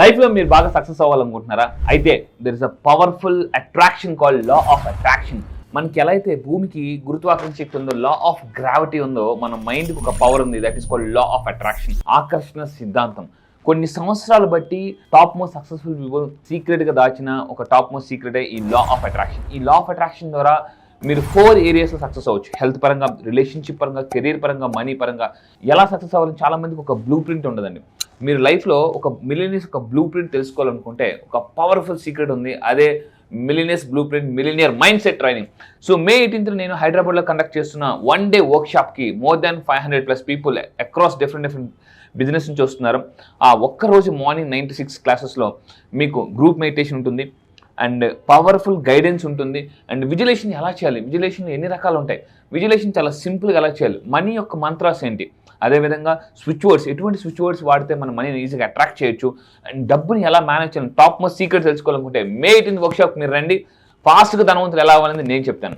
లైఫ్లో మీరు బాగా సక్సెస్ అవ్వాలనుకుంటున్నారా? అయితే there is a powerful attraction called law of attraction. మనకి ఎలా అయితే భూమికి గురుత్వాకర్షణ శక్తి ఉందో, లా ఆఫ్ గ్రావిటీ ఉందో, మన మైండ్కి ఒక పవర్ ఉంది, that is called law of attraction, ఆకర్షణ సిద్ధాంతం. కొన్ని సంవత్సరాలు బట్టి టాప్ మోస్ట్ సక్సెస్ఫుల్ పీపుల్ సీక్రెట్గా దాచిన ఒక టాప్ మోస్ట్ సీక్రెటే ఈ లా ఆఫ్ అట్రాక్షన్. ఈ లా ఆఫ్ అట్రాక్షన్ ద్వారా మీరు 4 ఏరియాస్లో సక్సెస్ అవ్వచ్చు. హెల్త్ పరంగా, రిలేషన్షిప్ పరంగా, కెరీర్ పరంగా, మనీ పరంగా. ఎలా సక్సెస్ అవ్వాలని చాలా మందికి ఒక బ్లూ ప్రింట్ ఉండదండి. మీరు లైఫ్లో ఒక మిలియనీర్స్ ఒక బ్లూ ప్రింట్ తెలుసుకోవాలనుకుంటే ఒక పవర్ఫుల్ సీక్రెట్ ఉంది. అదే millionaires blueprint, millionaire mindset training. So May 18th నేను హైదరాబాద్లో కండక్ట్ చేస్తున్న 1 day వర్క్షాప్కి more than 500+ people across different business నుంచి వస్తున్నారు. ఆ ఒక్కరోజు మార్నింగ్ 9 to 6 క్లాసెస్లో మీకు గ్రూప్ మెడిటేషన్ ఉంటుంది అండ్ పవర్ఫుల్ గైడెన్స్ ఉంటుంది. అండ్ విజులేషన్ ఎలా చేయాలి, విజులేషన్ ఎన్ని రకాలు ఉంటాయి, విజులేషన్ చాలా సింపుల్గా ఎలా చేయాలి, మనీ యొక్క మంత్రాస్ ఏంటి, అదేవిధంగా స్విచ్ వర్డ్స్, ఎటువంటి స్విచ్ వర్డ్స్ వాడితే మన మనీని ఈజీగా అట్రాక్ట్ చేయొచ్చు, అండ్ డబ్బుని ఎలా మేనేజ్ చేయాలి, టాప్ మోస్ట్ సీక్రెట్ తెలుసుకోవాలనుకుంటే May 18th వర్క్షాప్ మీరు రండి. ఫాస్ట్గా ధనవంతులు ఎలా అవ్వాలని నేను చెప్తాను.